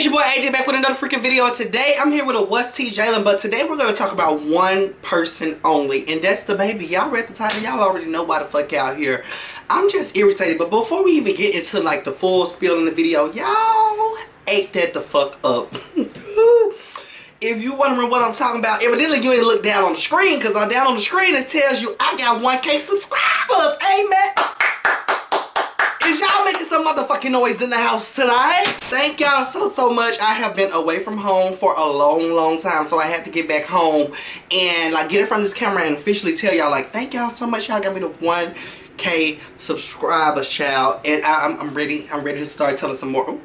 It's your boy AJ back with another freaking video. Today I'm here with a What's T Jalen, but today we're going to talk about one person only, and that's Dababy. Y'all read the title, y'all already know why the fuck y'all here. I'm just irritated, but before we even get into like the full spiel in the video, y'all ate that the fuck up. If you wondering what I'm talking about, evidently you ain't look down on the screen, because down on the screen it tells you I got 1K subscribers. Amen. Is y'all making some motherfucking noise in the house tonight? Thank y'all so much. I have been away from home for a long time, so I had to get back home and like get in front of this camera and officially tell y'all like thank y'all so much. Y'all got me to 1K subscribers, child, and I'm ready to start telling some more. Ooh.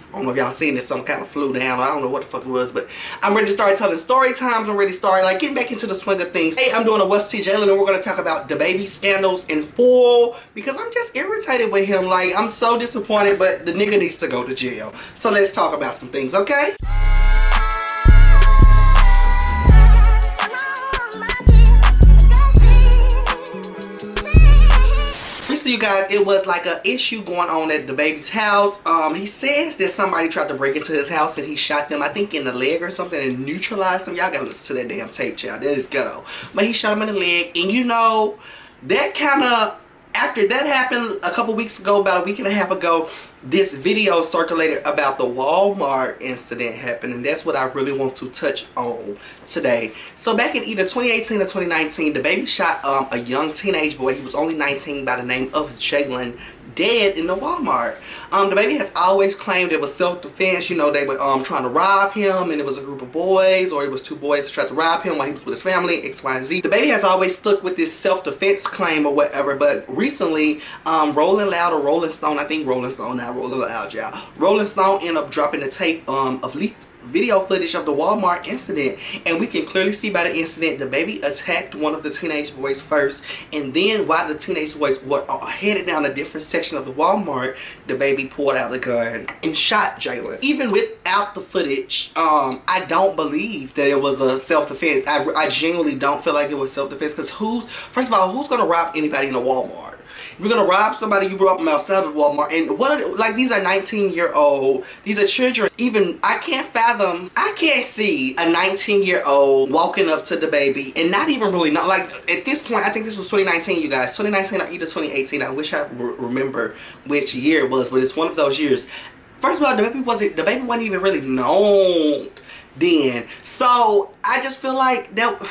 I don't know if y'all seen this, some kind of flew down. I don't know what the fuck it was, but I'm ready to start telling story times. I'm ready to start like getting back into the swing of things. Hey, I'm doing a What's T Jalen, and we're going to talk about Dababy scandals in full because I'm just irritated with him. Like, I'm so disappointed, but the nigga needs to go to jail. So let's talk about some things, okay? You guys, it was like an issue going on at Dababy's house. He says that somebody tried to break into his house and he shot them, I think in the leg or something, and neutralized them. Y'all gotta listen to that damn tape, child. That is ghetto. But he shot him in the leg, and you know, that kind of, after that happened a couple weeks ago, about a week and a half ago, this video circulated about the Walmart incident happened, and that's what I really want to touch on today. So back in either 2018 or 2019, Dababy shot a young teenage boy. He was only 19, by the name of Jalen, dead in the Walmart. Dababy has always claimed it was self-defense. You know, they were trying to rob him, and it was a group of boys, or it was two boys that tried to rob him while he was with his family, X, Y, and Z. Dababy has always stuck with this self-defense claim or whatever, but recently, Rolling Loud or Rolling Stone, I think Rolling Stone, not Rolling Loud, y'all. Rolling Stone ended up dropping the tape of leaked video footage of the Walmart incident, and we can clearly see by the incident Dababy attacked one of the teenage boys first, and then while the teenage boys were headed down a different section of the Walmart, Dababy pulled out a gun and shot Jalen. Even without the footage, I don't believe that it was a self-defense. I genuinely don't feel like it was self-defense, because first of all, who's gonna rob anybody in a Walmart? If you're gonna rob somebody, you rob them outside of Walmart. And what are like, these are 19-year-old, these are children. Even I can't fathom, I can't see a 19-year-old walking up to Dababy and not even really know. Like, at this point, I think this was 2019, you guys, 2019 or either 2018. I wish I remember which year it was, but it's one of those years. First of all, Dababy wasn't even really known then. So I just feel like that.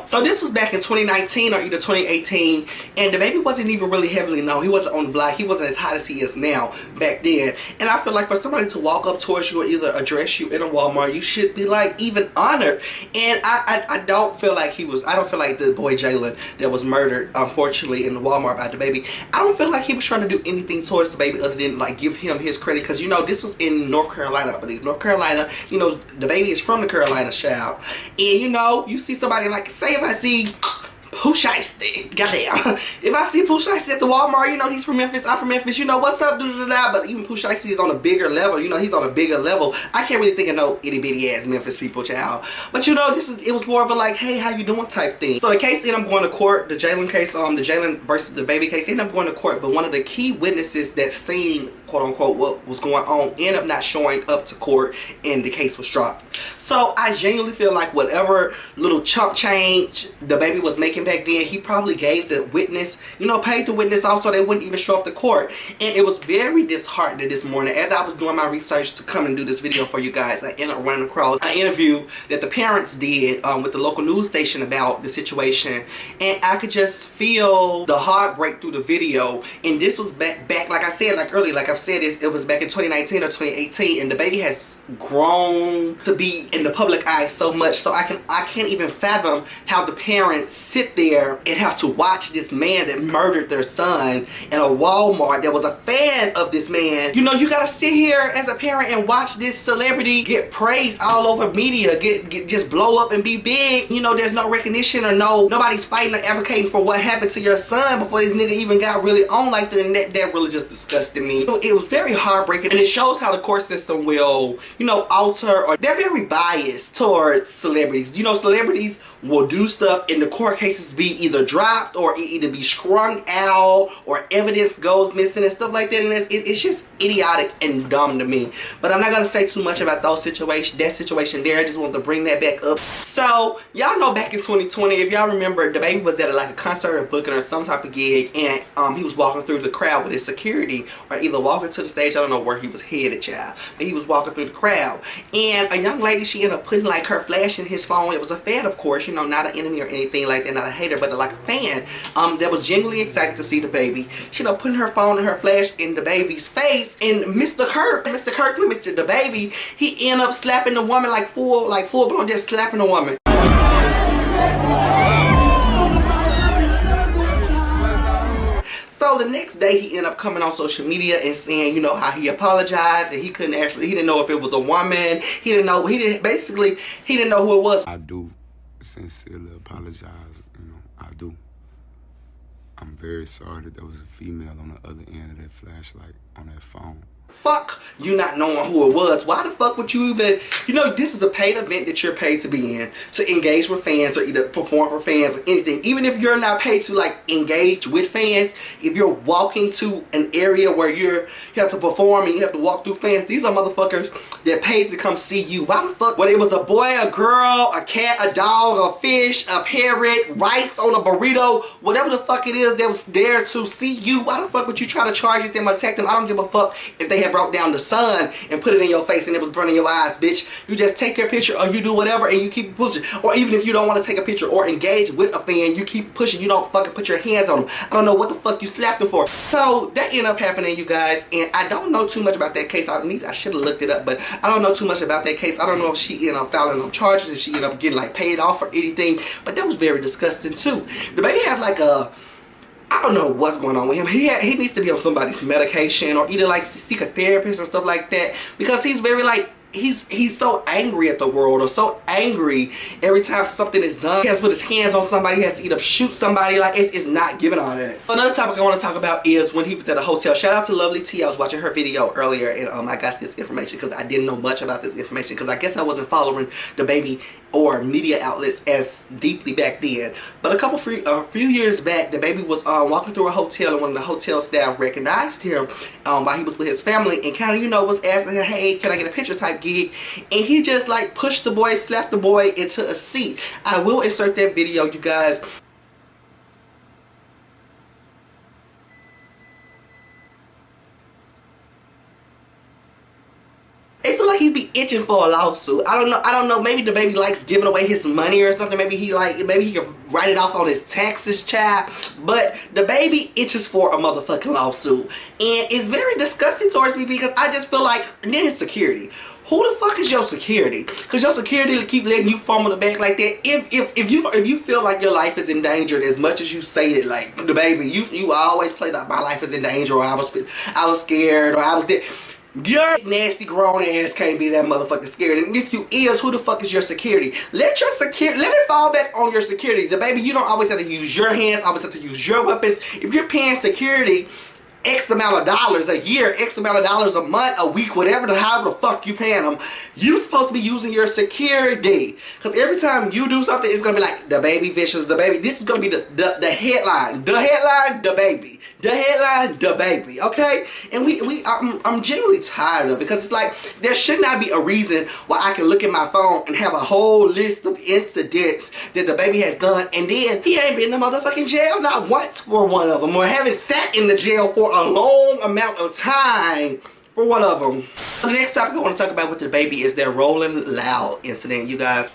So this was back in 2019 or either 2018, and Dababy wasn't even really heavily known. He wasn't on the block. He wasn't as hot as he is now back then. And I feel like for somebody to walk up towards you or either address you in a Walmart, you should be like even honored. And I don't feel like I don't feel like the boy Jalen that was murdered, unfortunately, in the Walmart by Dababy, I don't feel like he was trying to do anything towards Dababy other than like give him his credit, because you know this was in North Carolina, I believe. North Carolina, you know, Dababy is from the Carolina, child. And you know, you see somebody like, say if I see Pooh Shiesty, goddamn, if I see Pooh Shiesty at the Walmart, you know, he's from Memphis, I'm from Memphis, you know, what's up, but even Pooh Shiesty is on a bigger level, you know, he's on a bigger level. I can't really think of no itty bitty ass Memphis people, child, but you know, it was more of a like, hey, how you doing type thing. So the case ended up going to court, the Jalen case, the Jalen versus Dababy case ended up going to court, but one of the key witnesses that seen, quote unquote, what was going on ended up not showing up to court, and the case was dropped. So I genuinely feel like whatever little chump change Dababy was making back then, he probably gave the witness, you know, paid the witness off so they wouldn't even show up to court. And it was very disheartening this morning as I was doing my research to come and do this video for you guys. I ended up running across an interview that the parents did with the local news station about the situation, and I could just feel the heartbreak through the video. And this was back like I said, like earlier, like I've said, it was back in 2019 or 2018, and Dababy has grown to be in the public eye so much, so I can't even fathom how the parents sit there and have to watch this man that murdered their son in a Walmart that was a fan of this man. You know, you gotta sit here as a parent and watch this celebrity get praised all over media, get just blow up and be big. You know, there's no recognition or nobody's fighting or advocating for what happened to your son before this nigga even got really on like that, and that really just disgusted me. It was very heartbreaking, and it shows how the court system will, you know, alter, or they're very biased towards celebrities. You know, celebrities will do stuff and the court cases be either dropped or either be strung out or evidence goes missing and stuff like that, and it's just idiotic and dumb to me. But I'm not gonna say too much about that situation there. I just wanted to bring that back up. So y'all know back in 2020, if y'all remember, Dababy was at like a concert or booking or some type of gig, and he was walking through the crowd with his security, or either walking to the stage, I don't know where he was headed, child, but he was walking through the crowd, and a young lady, she ended up putting like her flash in his phone. It was a fan, of course, you know, not an enemy or anything like that, not a hater, but like a fan that was genuinely excited to see Dababy. She ended up putting her phone and her flash in Dababy's face, and Mr. Dababy, he ended up slapping the woman like full blown, just slapping the woman. So the next day he ended up coming on social media and saying, you know, how he apologized and he didn't know if it was a woman. He didn't know who it was. I do sincerely apologize, you know, I do. I'm very sorry that there was a female on the other end of that flashlight on that phone. Fuck you not knowing who it was. Why the fuck would you even, you know, this is a paid event that you're paid to be in, to engage with fans or either perform for fans or anything. Even if you're not paid to like engage with fans, if you're walking to an area where you have to perform and you have to walk through fans, these are motherfuckers that paid to come see you. Why the fuck, whether it was a boy, a girl, a cat, a dog, a fish, a parrot, rice on a burrito, whatever the fuck it is that was there to see you, why the fuck would you try to charge them or attack them? I don't give a fuck if they had brought down the sun and put it in your face and it was burning your eyes, bitch. You just take your picture or you do whatever and you keep pushing. Or even if you don't want to take a picture or engage with a fan, you keep pushing. You don't fucking put your hands on them. I don't know what the fuck you slapped them for. So that ended up happening, you guys, and I don't know too much about that case. I should have looked it up, but I don't know too much about that case. I don't know if she ended up filing no charges, if she ended up getting like paid off or anything, but that was very disgusting too. Dababy has like a, I don't know what's going on with him. He needs to be on somebody's medication or either like seek a therapist and stuff like that, because he's very like, he's so angry at the world, or so angry every time something is done. He has to put his hands on somebody, he has to either shoot somebody. Like it's not giving all that. Another topic I want to talk about is when he was at a hotel. Shout out to Lovely T. I was watching her video earlier and I got this information because I didn't know much about this information because I guess I wasn't following Dababy or media outlets as deeply back then. But a few years back, Dababy was walking through a hotel and one of the hotel staff recognized him while he was with his family and kind of, you know, was asking him, hey, can I get a picture type gig? And he just like pushed the boy, slapped the boy into a seat. I will insert that video, you guys. It feel like he'd be itching for a lawsuit. I don't know. Maybe Dababy likes giving away his money or something. Maybe he can write it off on his taxes, child. But Dababy itches for a motherfucking lawsuit, and it's very disgusting towards me because I just feel like, and then his security. Who the fuck is your security? Because your security will keep letting you fumble the bag like that. If you feel like your life is endangered as much as you say it, like Dababy, you always play that my life is in danger, or I was scared, or I was dead. Your nasty grown ass can't be that motherfucking scared. And if you is, who the fuck is your security? Let it fall back on your security. Dababy, you don't always have to use your hands, always have to use your weapons. If you're paying security X amount of dollars a year, X amount of dollars a month, a week, however the fuck you paying them, you supposed to be using your security. Because every time you do something, it's gonna be like Dababy vicious, Dababy. This is gonna be the headline. The headline, Dababy. The headline, Dababy. Okay? And I'm genuinely tired of it, because it's like there should not be a reason why I can look at my phone and have a whole list of incidents that Dababy has done, and then he ain't been in the motherfucking jail not once for one of them, or haven't sat in the jail for a long amount of time for one of them. The next topic I want to talk about with Dababy is their Rolling Loud incident, you guys.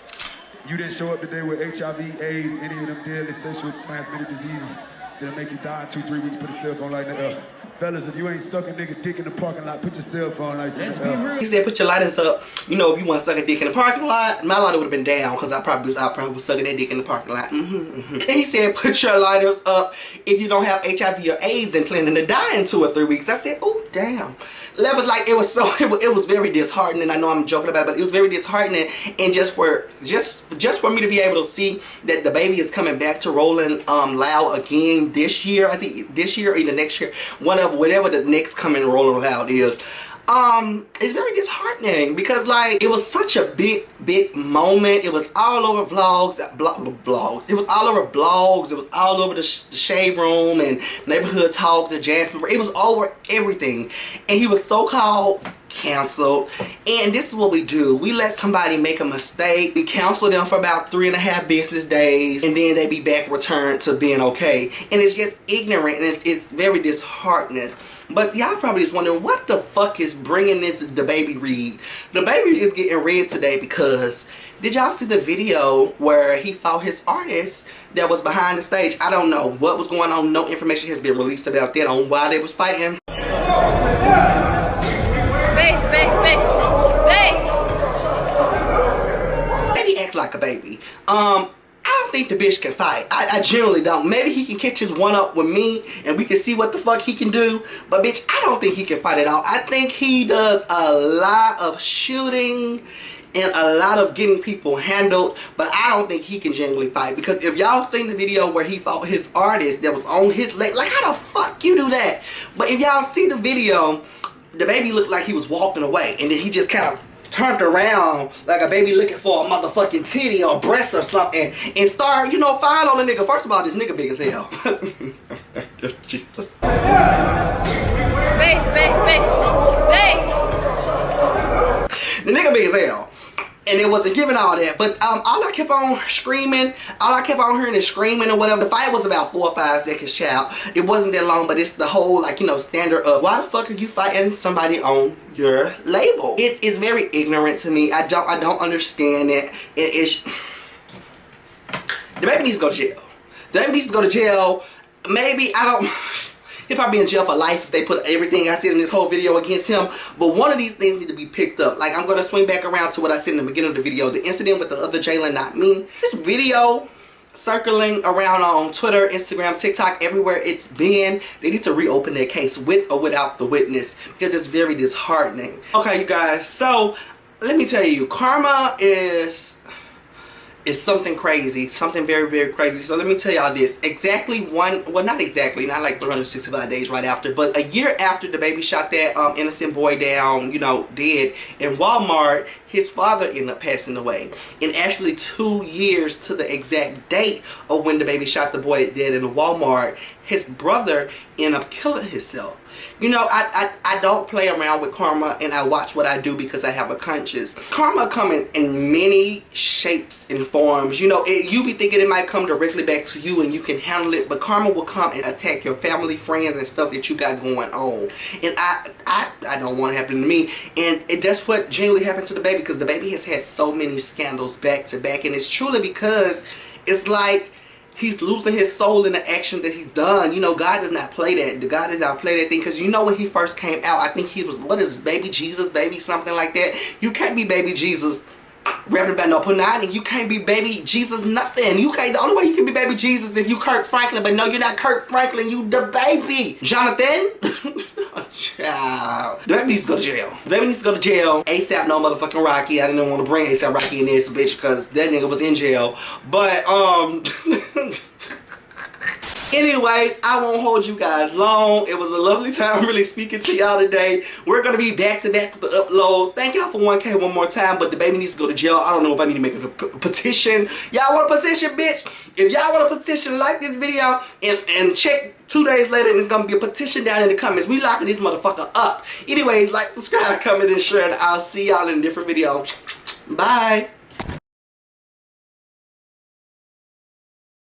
You didn't show up today with HIV, AIDS, any of them deadly sexually transmitted diseases that'll make you die in 2-3 weeks. Put a cell phone like that. Fellas, if you ain't sucking nigga dick in the parking lot, put your cell phone like that. He said put your lighters up. You know, if you want to suck a dick in the parking lot, my lighter would have been down because I probably was sucking that dick in the parking lot. And he said put your lighters up if you don't have HIV or AIDS and planning to die in 2 or 3 weeks. I said, oh damn. That was like, it was very disheartening. I know I'm joking about it, but it was very disheartening. And just for me to be able to see that Dababy is coming back to Rolling Loud again this year, I think this year or either next year, whatever the next coming Rolling Loud is. it's very disheartening because like it was such a big moment. It was all over vlogs, it was all over blogs, it was all over the shade room and neighborhood talk, the jazz, it was over everything, and he was so-called canceled. And this is what we do: we let somebody make a mistake, we cancel them for about 3.5 business days, and then they be back returned to being okay. And it's just ignorant, and it's very disheartening. But y'all probably is wondering what the fuck is bringing this Dababy read. Dababy is getting read today because did y'all see the video where he fought his artist that was behind the stage? I don't know what was going on. No information has been released about that on why they was fighting. Baby acts like a baby. I don't think the bitch can fight. I generally don't. Maybe he can catch his one up with me and we can see what the fuck he can do. But bitch, I don't think he can fight at all. I think he does a lot of shooting and a lot of getting people handled, but I don't think he can genuinely fight. Because if y'all seen the video where he fought his artist that was on his leg, like how the fuck you do that? But if y'all see the video, Dababy looked like he was walking away, and then he just kind of turned around like a baby looking for a motherfucking titty or breast or something and start, you know, firing on the nigga. First of all, this nigga big as hell. Jesus. The nigga big as hell. And it wasn't giving all that. But all I kept on screaming, all I kept on hearing is screaming or whatever. The fight was about 4 or 5 seconds, child. It wasn't that long, but it's the whole, like, you know, standard of why the fuck are you fighting somebody on your label? It is very ignorant to me. I don't understand it. Dababy needs to go to jail. Dababy needs to go to jail. Maybe, he'll probably be in jail for life if they put everything I said in this whole video against him. But one of these things need to be picked up. Like, I'm going to swing back around to what I said in the beginning of the video. The incident with the other Jalen, not me. This video circling around on Twitter, Instagram, TikTok, everywhere it's been. They need to reopen their case with or without the witness because it's very disheartening. Okay, you guys. So, let me tell you. Karma is something crazy, something very, very crazy. So let me tell y'all this. Not exactly, not like 365 days right after, but a year after Dababy shot that innocent boy down, you know, dead in Walmart, his father ended up passing away. And actually 2 years to the exact date of when Dababy shot the boy dead in the Walmart, his brother ended up killing himself. You know, I don't play around with karma, and I watch what I do because I have a conscience. Karma coming in many shapes and forms. You know, you be thinking it might come directly back to you and you can handle it, but karma will come and attack your family, friends, and stuff that you got going on. And I don't want it to happen to me. And that's what genuinely happened to Dababy, because Dababy has had so many scandals back to back, and it's truly because it's like he's losing his soul in the actions that he's done. You know, God does not play that. God does not play that thing. Because you know when he first came out, I think he was, what is baby Jesus, baby something like that. You can't be baby Jesus rapping about no punani. You can't be baby Jesus nothing. You can't. The only way you can be baby Jesus is if you Kirk Franklin. But no, you're not Kirk Franklin. You Dababy. Jonathan. Child. Dababy needs to go to jail. Dababy needs to go to jail. ASAP no motherfucking Rocky. I didn't even want to bring ASAP Rocky in this bitch because that nigga was in jail. But anyways, I won't hold you guys long. It was a lovely time really speaking to y'all today. We're going to be back to back with the uploads. Thank y'all for 1K one more time, but Dababy needs to go to jail. I don't know if I need to make a petition. Y'all want a petition, bitch? If y'all want a petition, like this video and check 2 days later and it's going to be a petition down in the comments. We locking this motherfucker up. Anyways, like, subscribe, comment, and share, and I'll see y'all in a different video. Bye.